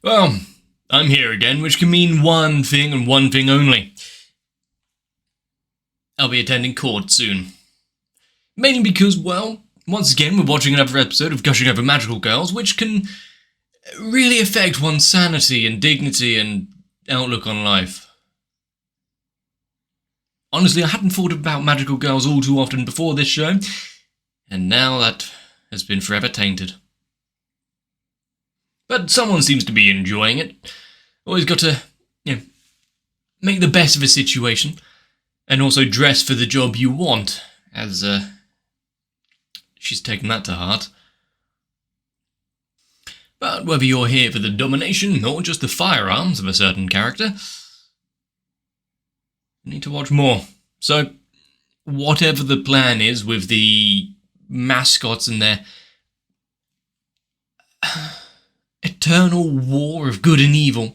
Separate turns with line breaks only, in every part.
Well, I'm here again, which can mean one thing and one thing only. I'll be attending court soon. Mainly because, well, once again we're watching another episode of Gushing over magical girls, which can really affect one's sanity and dignity and outlook on life. Honestly, I hadn't thought about magical girls all too often before this show, and now that has been forever tainted. But someone seems to be enjoying it. Always got to, make the best of a situation, and also dress for the job you want, as, she's taken that to heart. But whether you're here for the domination or just the firearms of a certain character, you need to watch more. So, whatever the plan is with the mascots and their eternal war of good and evil,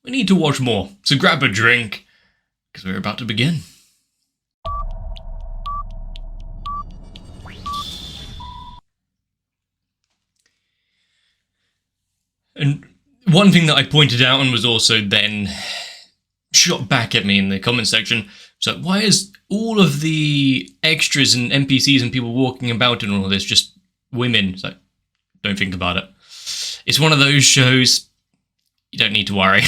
we need to watch more. So grab a drink, because we're about to begin. And one thing that I pointed out and was also then shot back at me in the comment section, so why is all of the extras and NPCs and people walking about and all this just women? So don't think about it. It's one of those shows, you don't need to worry.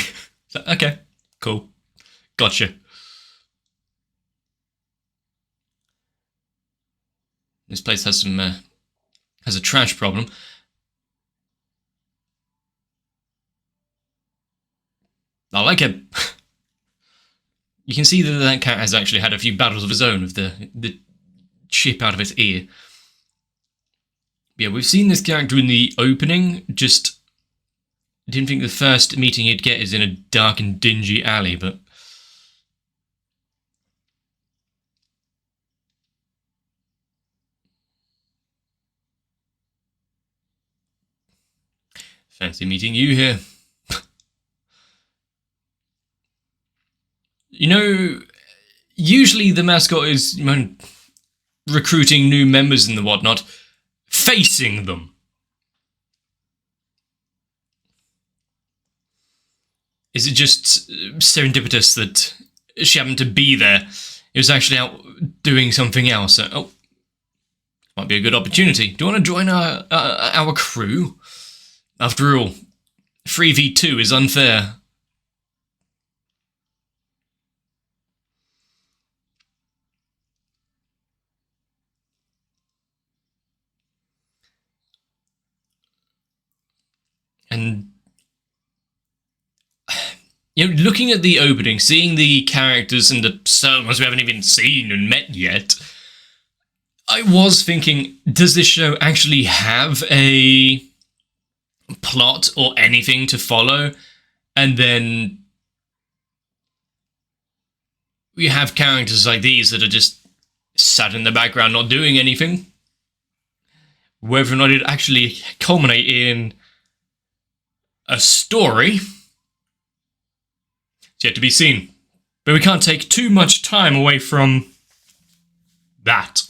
So, okay, cool, gotcha. This place has some, has a trash problem. I like it. You can see that that cat has actually had a few battles of his own with the chip out of its ear. Yeah, we've seen this character in the opening, just didn't think the first meeting he'd get is in a dark and dingy alley, but fancy meeting you here. You know, usually the mascot is recruiting new members and the whatnot, facing them. Is it just serendipitous that she happened to be there? It was actually out doing something else. Oh, might be a good opportunity. Do you want to join our crew? After all, 3v2 is unfair. And, looking at the opening, seeing the characters and the servants we haven't even seen and met yet, I was thinking, does this show actually have a plot or anything to follow? And then we have characters like these that are just sat in the background not doing anything. Whether or not it actually culminate in a story, it's yet to be seen. But we can't take too much time away from that.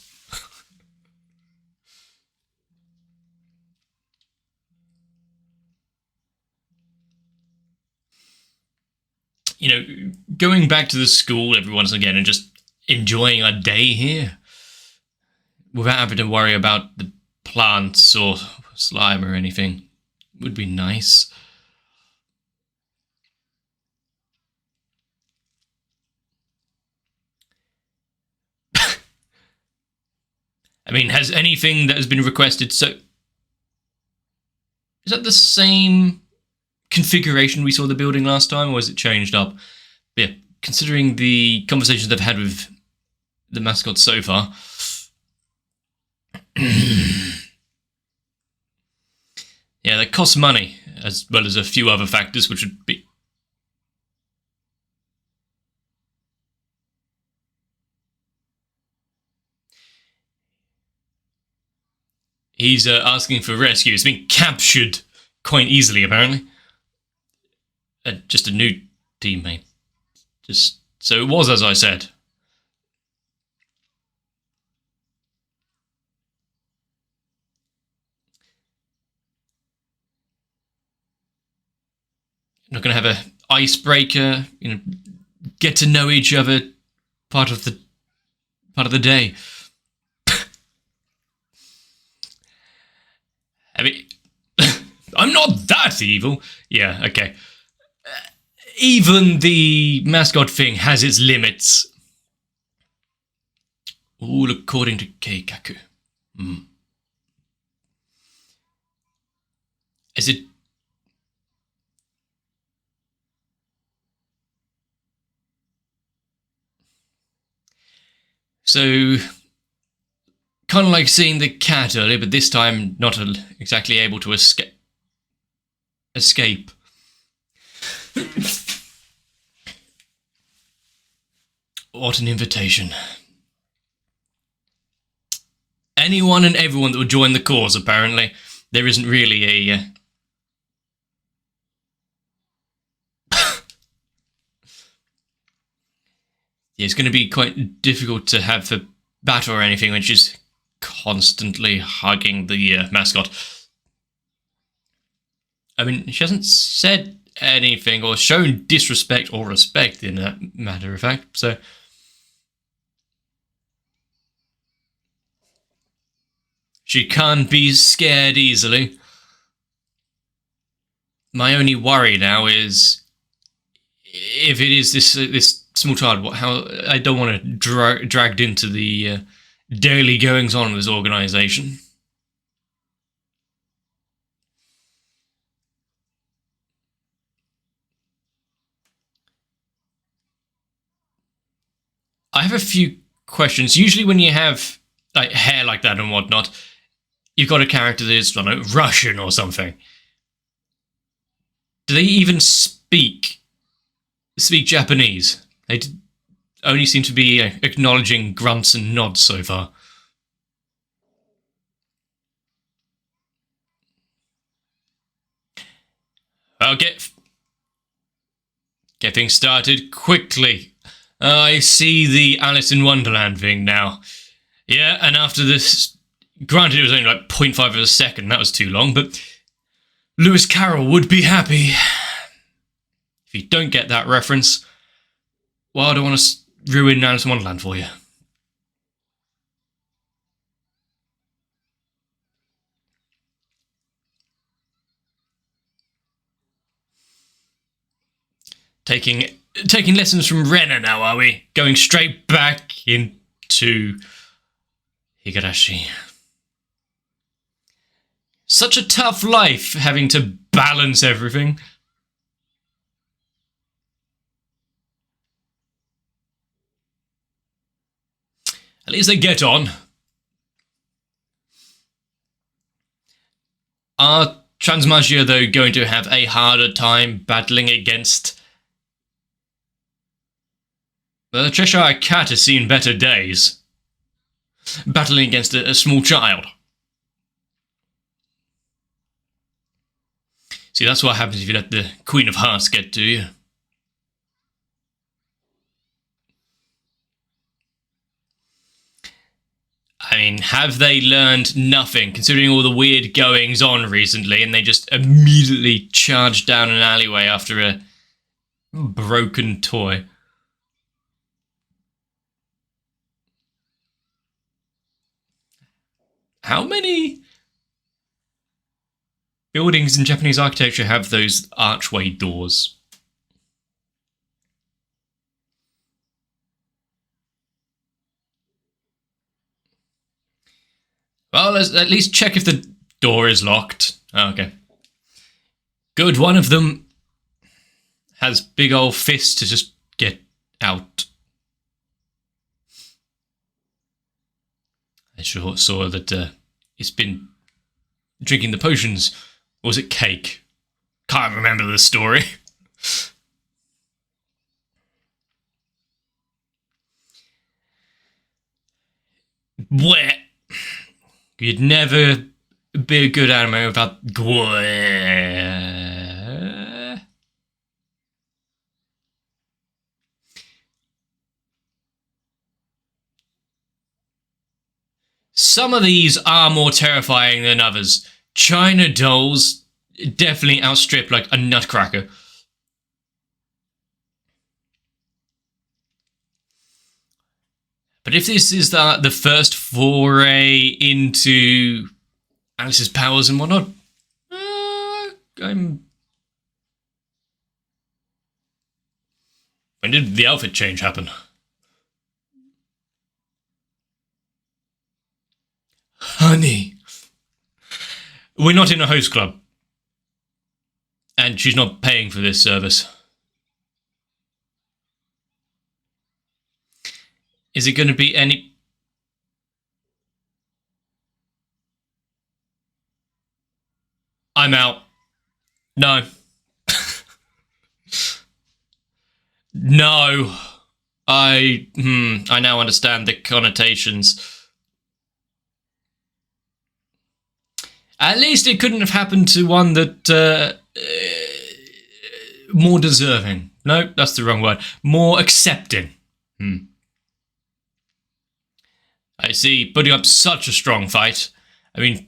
Going back to the school every once again and just enjoying our day here without having to worry about the plants or slime or anything would be nice. I mean, has anything that has been requested, so is that the same configuration we saw the building last time, or has it changed up? But yeah, considering the conversations I've had with the mascot so far, yeah, that costs money, as well as a few other factors, which would be he's asking for rescue. He's been captured quite easily, apparently. Just a new teammate. Just so it was as I said. Not going to have a icebreaker, get to know each other part of the day. I mean, I'm not that evil. Yeah, okay. Even the mascot thing has its limits. All according to Keikaku. Is it... So, kind of like seeing the cat earlier, but this time not exactly able to escape. What an invitation. Anyone and everyone that would join the cause, apparently. There isn't really a... Yeah, it's going to be quite difficult to have the battle or anything when she's constantly hugging the mascot. I mean, she hasn't said anything or shown disrespect or respect in that matter of fact, so... She can't be scared easily. My only worry now is if it is this small child. How I don't want to dragged into the daily goings on of this organisation. I have a few questions. Usually, when you have like hair like that and whatnot, you've got a character that is, I don't know, Russian or something. Do they even speak Japanese? They only seem to be acknowledging grunts and nods so far. I'll get things started quickly. I see the Alice in Wonderland thing now. Yeah, and after this... Granted, it was only like 0.5 of a second, that was too long, but Lewis Carroll would be happy. If you don't get that reference, well, I don't want to ruin Alice in Wonderland for you. Taking lessons from Renna now, are we? Going straight back into Higurashi. Such a tough life, having to balance everything. At least they get on. Are Transmagia, though, going to have a harder time battling against... The Cheshire Cat has seen better days. Battling against a small child. See, that's what happens if you let the Queen of Hearts get to you. I mean, have they learned nothing, considering all the weird goings on recently, and they just immediately charged down an alleyway after a broken toy? How many buildings in Japanese architecture have those archway doors? Well, let's at least check if the door is locked. Oh, okay. Good, one of them has big old fists to just get out. I sure saw that it's been drinking the potions. Or was it cake? Can't remember the story. Blech. You'd never be a good anime without Gweh. Some of these are more terrifying than others. China dolls definitely outstrip like a nutcracker. But if this is the first foray into Alice's powers and whatnot, when did the outfit change happen? Honey. We're not in a host club. And she's not paying for this service. Is it going to be any... I'm out. No. No. I now understand the connotations. At least it couldn't have happened to one that, more deserving. No, that's the wrong word. More accepting. I see, putting up such a strong fight. I mean,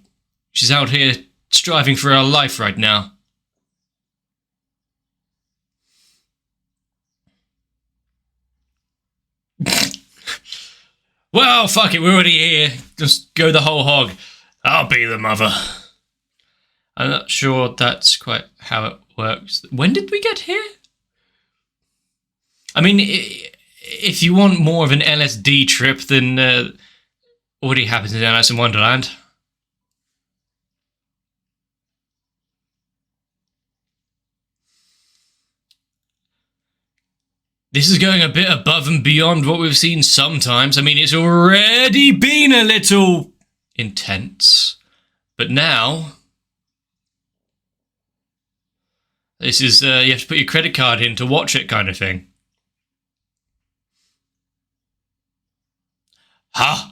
she's out here striving for her life right now. Well, fuck it, we're already here. Just go the whole hog. I'll be the mother. I'm not sure that's quite how it works. When did we get here? I mean, if you want more of an LSD trip, then already happens in Alice in Wonderland. This is going a bit above and beyond what we've seen sometimes. I mean, it's already been a little intense. But now... this is, you have to put your credit card in to watch it kind of thing. Huh?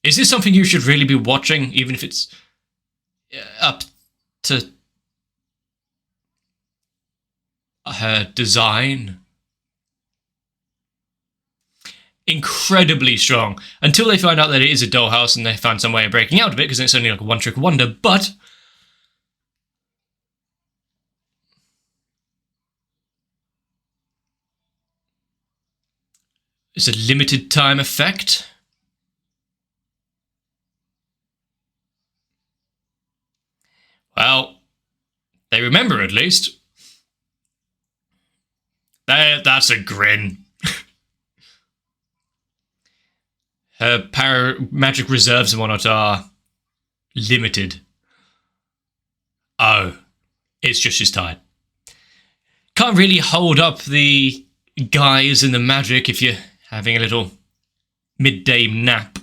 Is this something you should really be watching, even if it's up to her design? Incredibly strong. Until they find out that it is a dollhouse and they find some way of breaking out of it, because it's only like a one-trick wonder, but... it's a limited time effect. Well, they remember at least. That's a grin. Her magic reserves and whatnot are limited. Oh, it's just she's tired. Can't really hold up the guys and the magic if you're having a little midday nap.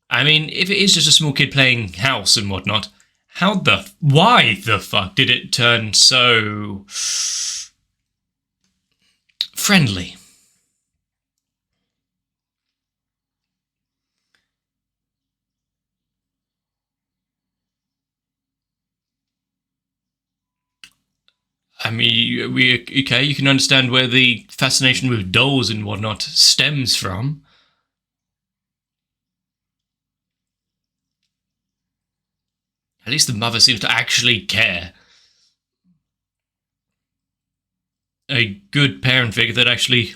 I mean, if it is just a small kid playing house and whatnot, why the fuck did it turn so friendly? I mean, okay, you can understand where the fascination with dolls and whatnot stems from. At least the mother seems to actually care. A good parent figure that actually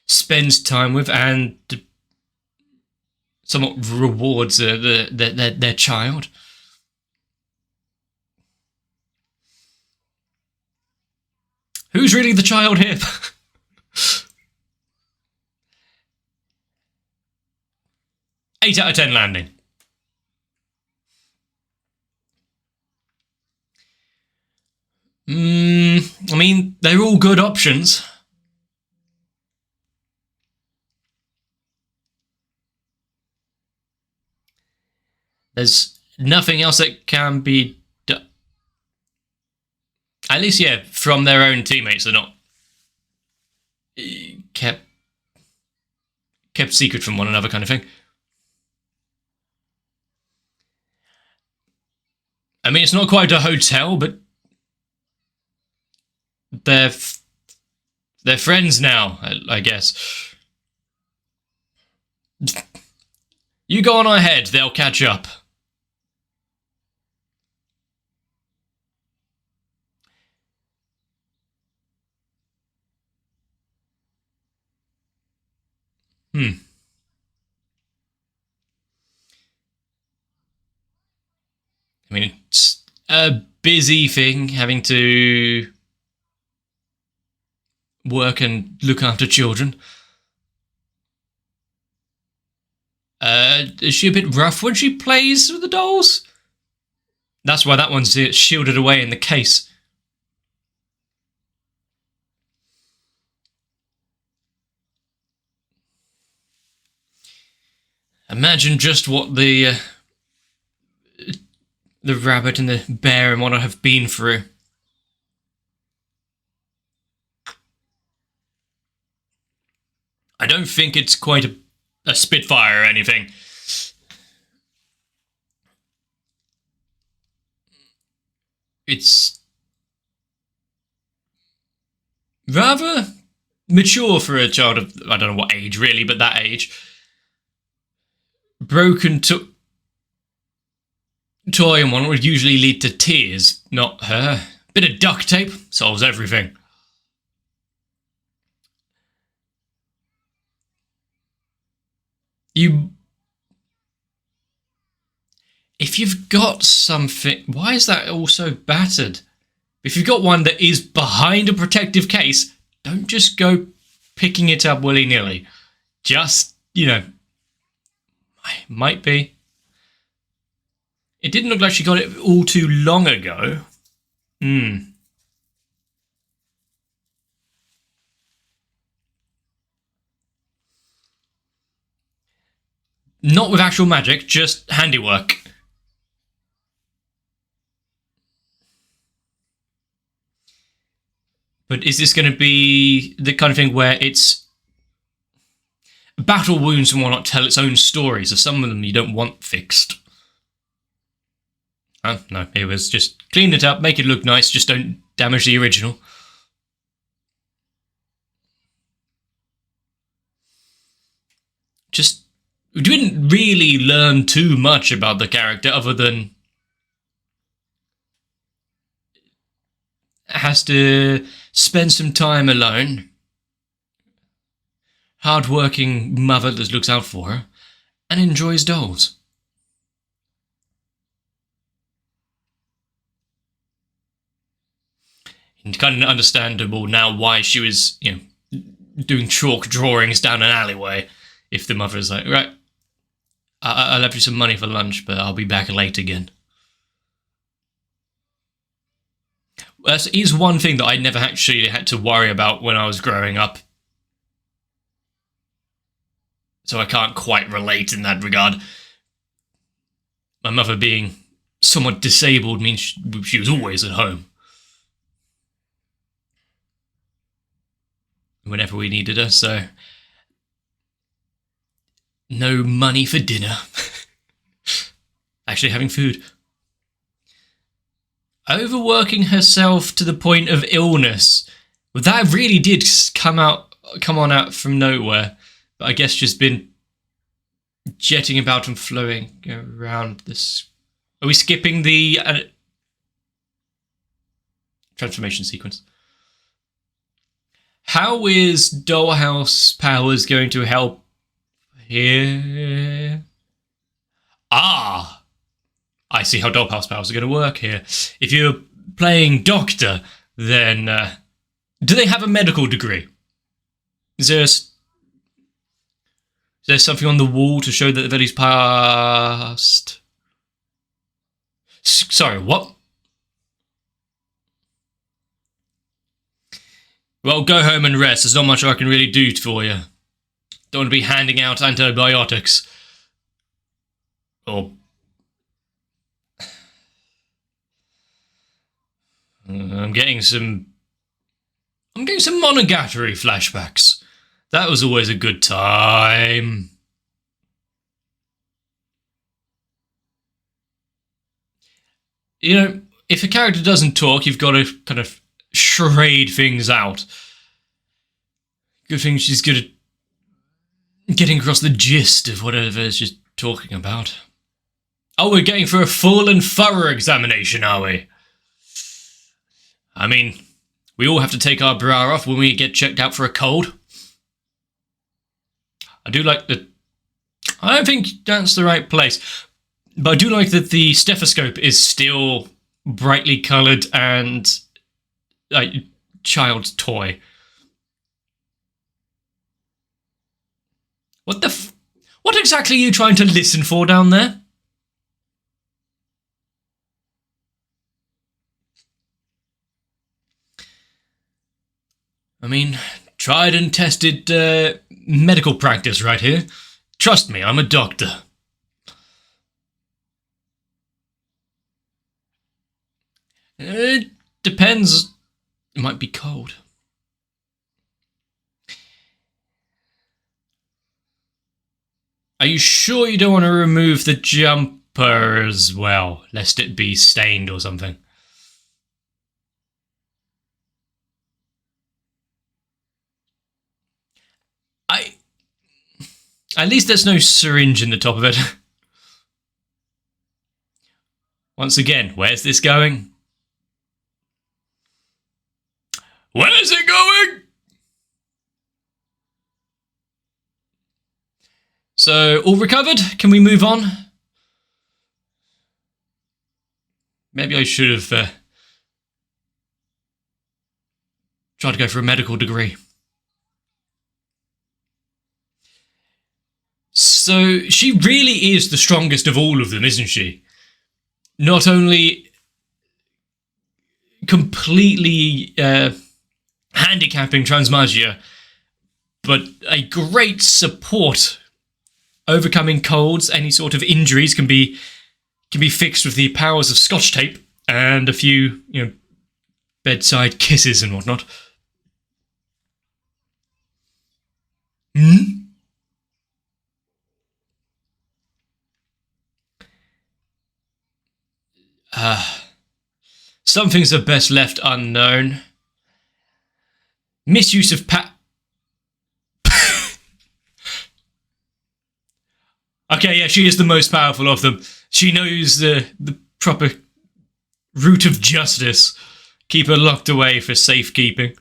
spends time with and somewhat rewards their child. Who's really the child here? 8 out of 10 landing. I mean, they're all good options. There's nothing else that can be done. At least, yeah, from their own teammates. They're not kept secret from one another kind of thing. I mean, it's not quite a hotel, but they're friends now, I guess. You go on ahead, they'll catch up. I mean, it's a busy thing having to work and look after children. Is she a bit rough when she plays with the dolls? That's why that one's shielded away in the case. Imagine just what the rabbit and the bear and whatnot have been through. I don't think it's quite a Spitfire or anything. It's rather mature for a child of, I don't know what age really, but that age. Broken toy and one would usually lead to tears, not her. Bit of duct tape solves everything. If you've got something, why is that all so battered? If you've got one that is behind a protective case, don't just go picking it up willy-nilly. Just, might be. It didn't look like she got it all too long ago. Not with actual magic, just handiwork. But is this going to be the kind of thing where it's battle wounds and whatnot tell its own stories, or some of them you don't want fixed? Oh, no, it was just clean it up, make it look nice, just don't damage the original. We didn't really learn too much about the character other than has to spend some time alone. Hard-working mother that looks out for her and enjoys dolls. And kind of understandable now why she was, doing chalk drawings down an alleyway. If the mother's like, right, I'll left you some money for lunch, but I'll be back late again. That is one thing that I never actually had to worry about when I was growing up. So I can't quite relate in that regard. My mother being somewhat disabled means she was always at home. Whenever we needed her, so no money for dinner. Actually having food. Overworking herself to the point of illness. Well, that really did come on out from nowhere. But I guess just been jetting about and flowing around this. Are we skipping the transformation sequence? How is dollhouse powers going to help here? I see how dollhouse powers are going to work here. If you're playing doctor, then do they have a medical degree? Is there something on the wall to show that he's passed? Sorry, what? Well, go home and rest. There's not much I can really do for you. Don't want to be handing out antibiotics. Or I'm getting some Monogatari flashbacks. That was always a good time. If a character doesn't talk, you've got to kind of charade things out. Good thing she's good at getting across the gist of whatever she's talking about. Oh, we're getting for a full and thorough examination, are we? I mean, we all have to take our bra off when we get checked out for a cold. I do like the... I don't think that's the right place. But I do like that the stethoscope is still brightly coloured and like child's toy. What exactly are you trying to listen for down there? I mean, tried and tested medical practice right here. Trust me, I'm a doctor. It depends. It might be cold. Are you sure you don't want to remove the jumper as well, lest it be stained or something? At least there's no syringe in the top of it. Once again, where's this going? Where's it going? So, all recovered? Can we move on? Maybe I should have tried to go for a medical degree. So, she really is the strongest of all of them, isn't she? Not only completely handicapping transmagia, but a great support. Overcoming colds, any sort of injuries can be fixed with the powers of Scotch tape and a few, bedside kisses and whatnot. Some things are best left unknown. Misuse of Okay, yeah, she is the most powerful of them. She knows the proper route of justice. Keep her locked away for safekeeping.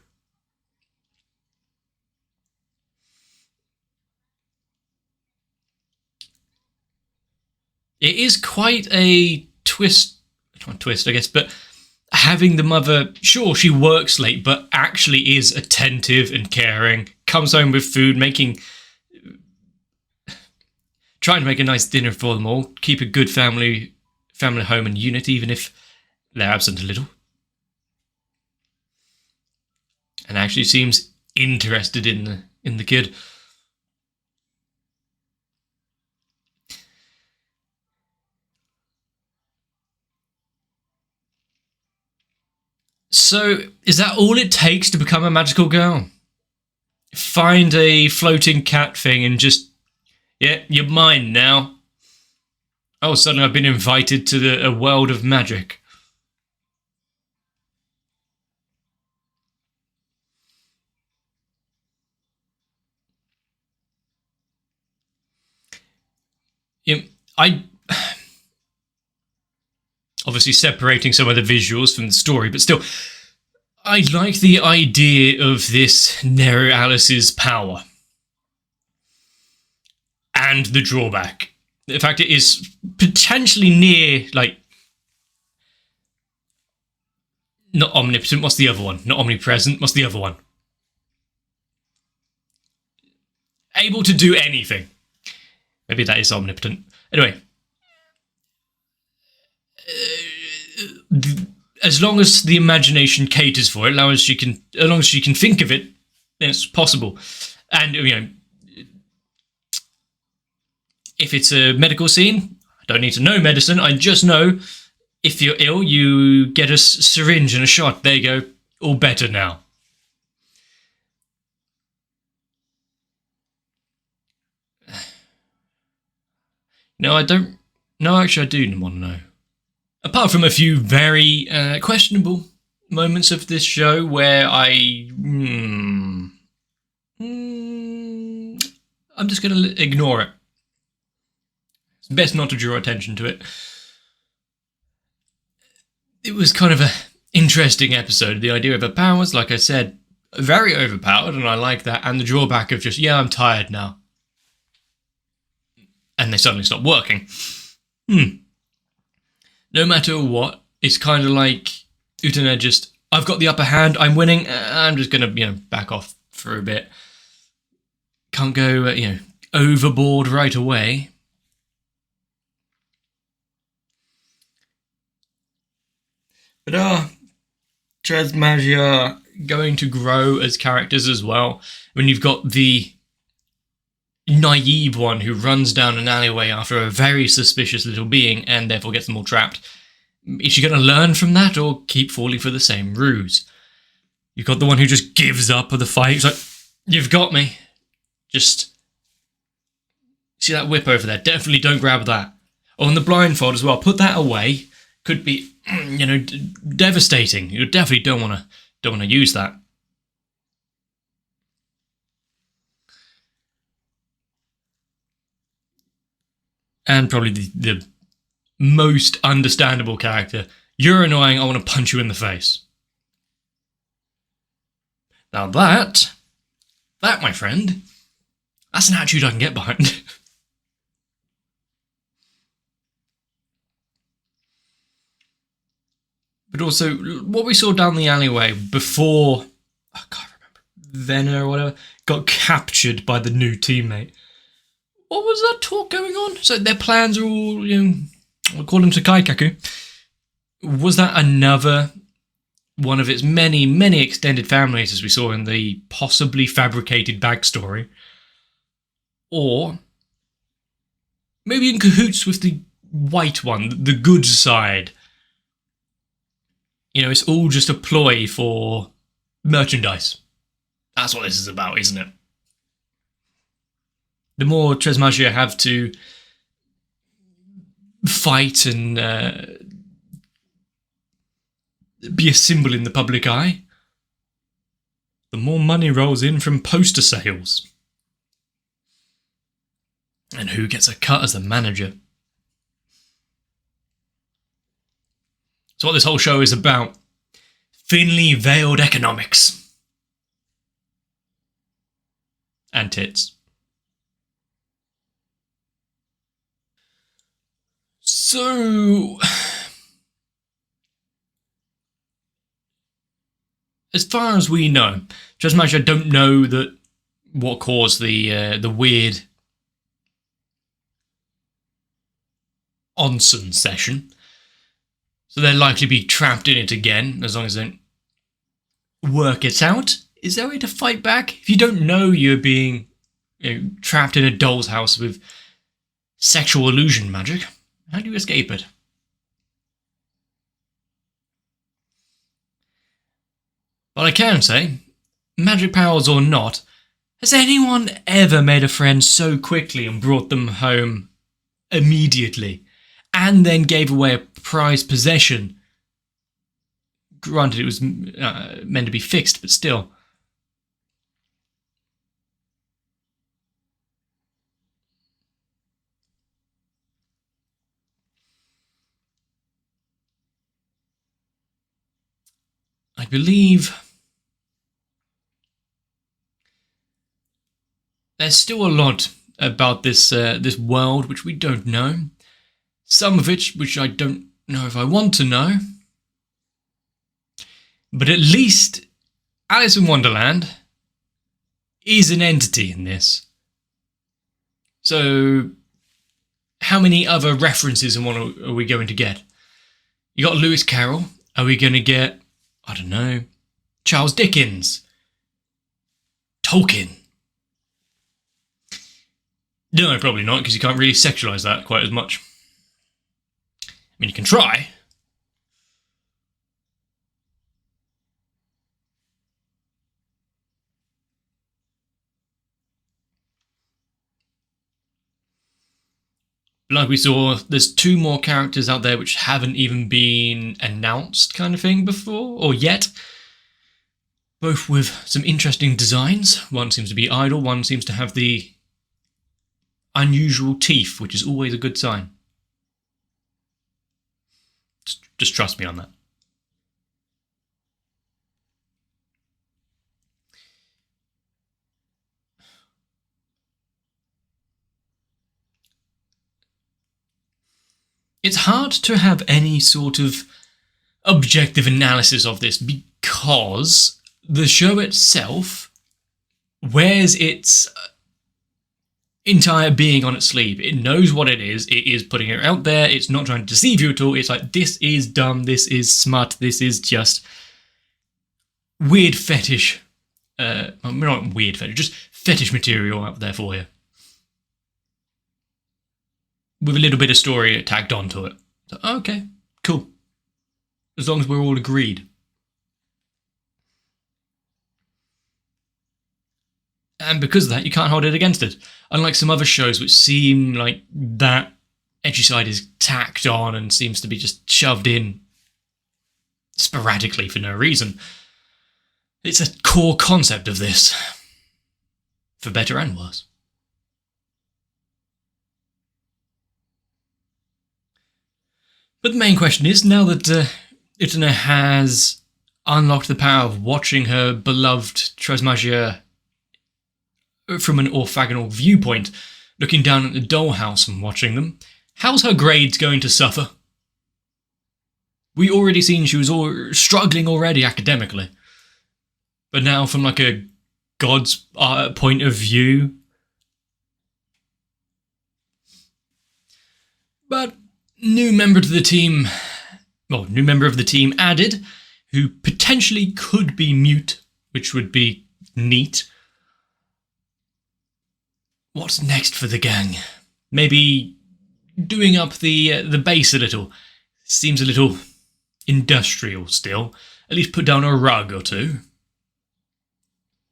It is quite a twist, not twist, I guess, but having the mother, sure, she works late, but actually is attentive and caring, comes home with food, trying to make a nice dinner for them all, keep a good family home and unit, even if they're absent a little. And actually seems interested in the kid. So, is that all it takes to become a magical girl? Find a floating cat thing and just, yeah, you're mine now. Oh, suddenly I've been invited to a world of magic. Obviously separating some of the visuals from the story, but still, I like the idea of this Nero Alice's power. And the drawback. The fact it is potentially near, not omnipotent, what's the other one? Not omnipresent, what's the other one? Able to do anything. Maybe that is omnipotent. Anyway. As long as the imagination caters for it, as long as she can think of it, then it's possible. And, if it's a medical scene, I don't need to know medicine, I just know if you're ill, you get a syringe and a shot. There you go. All better now. No, I don't. No, actually, I do want to know. Apart from a few very questionable moments of this show where I'm just going to ignore it. It's best not to draw attention to it. It was kind of an interesting episode. The idea of her powers, like I said, very overpowered, and I like that. And the drawback of just, yeah, I'm tired now. and they suddenly stop working. No matter what, it's kind of like Utena just, I've got the upper hand, I'm winning, I'm just going to, back off for a bit. Can't go, overboard right away. But Transmagia going to grow as characters as well. When you've got the naive one who runs down an alleyway after a very suspicious little being and therefore gets them all trapped. Is she going to learn from that or keep falling for the same ruse? You've got the one who just gives up of the fight. It's like, you've got me. Just see that whip over there. Definitely don't grab that. Oh, and the blindfold as well. Put that away. Could be, devastating. You definitely don't want to use that. And probably the most understandable character. You're annoying, I want to punch you in the face. Now that, my friend, that's an attitude I can get behind. But also, what we saw down the alleyway before, I can't remember, Venna or whatever, got captured by the new teammate. What was that talk going on? So their plans are all, according to Kaikaku. Was that another one of its many, many extended families, as we saw in the possibly fabricated backstory? Or maybe in cahoots with the white one, the good side? It's all just a ploy for merchandise. That's what this is about, isn't it? The more Transmagia have to fight and be a symbol in the public eye, the more money rolls in from poster sales. And who gets a cut as the manager? So what this whole show is about, thinly veiled economics. And tits. So, as far as we know, Transmagia don't know that what caused the weird onsen session. So they'll likely be trapped in it again, as long as they don't work it out. Is there a way to fight back? If you don't know you're being trapped in a doll's house with sexual illusion magic, how do you escape it? But I can say, magic powers or not, has anyone ever made a friend so quickly and brought them home immediately, and then gave away a prized possession? Granted, it was meant to be fixed, but still. I believe there's still a lot about this this world which we don't know. Some of it which I don't know if I want to know. But at least Alice in Wonderland is an entity in this. So how many other references and what are we going to get? You got Lewis Carroll. Are we going to get, I don't know, Charles Dickens? Tolkien? No, probably not, because you can't really sexualise that quite as much. I mean, you can try. Like we saw, there's 2 more characters out there which haven't even been announced kind of thing before, or yet. Both with some interesting designs. One seems to be idle, one seems to have the unusual teeth, which is always a good sign. Just trust me on that. It's hard to have any sort of objective analysis of this because the show itself wears its entire being on its sleeve. It knows what it is putting it out there, it's not trying to deceive you at all. It's like, this is dumb, this is smut, this is just weird fetish, not weird fetish, just fetish material out there for you. With a little bit of story tagged onto it. So, okay, cool. As long as we're all agreed. And because of that, you can't hold it against it. Unlike some other shows which seem like that edgy side is tacked on and seems to be just shoved in sporadically for no reason. It's a core concept of this. For better and worse. But the main question is, now that Utena has unlocked the power of watching her beloved Tresmagia from an orthogonal viewpoint, looking down at the dollhouse and watching them, how's her grades going to suffer? We already seen she was struggling already academically. But now from like a god's point of view. But new member of the team added, who potentially could be mute, which would be neat. What's next for the gang? Maybe doing up the base a little. Seems a little industrial still. At least put down a rug or two.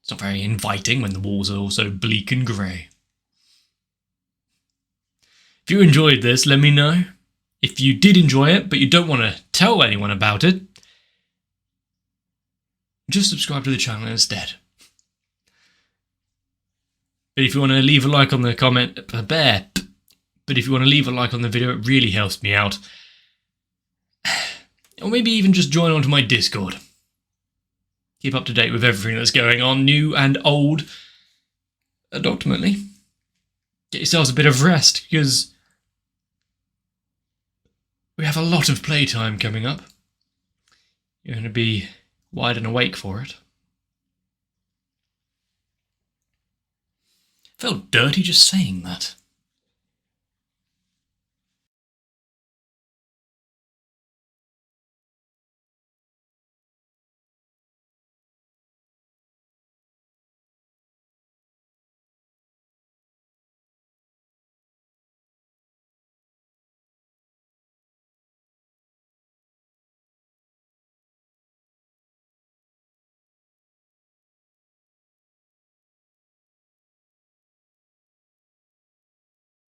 It's not very inviting when the walls are also bleak and grey. If you enjoyed this, let me know. If you did enjoy it, but you don't want to tell anyone about it, just subscribe to the channel instead. But if you want to leave a like on the video, it really helps me out. Or maybe even just join onto my Discord. Keep up to date with everything that's going on, new and old. And ultimately, get yourselves a bit of rest, because we have a lot of playtime coming up. You're going to be wide and awake for it. Felt dirty just saying that.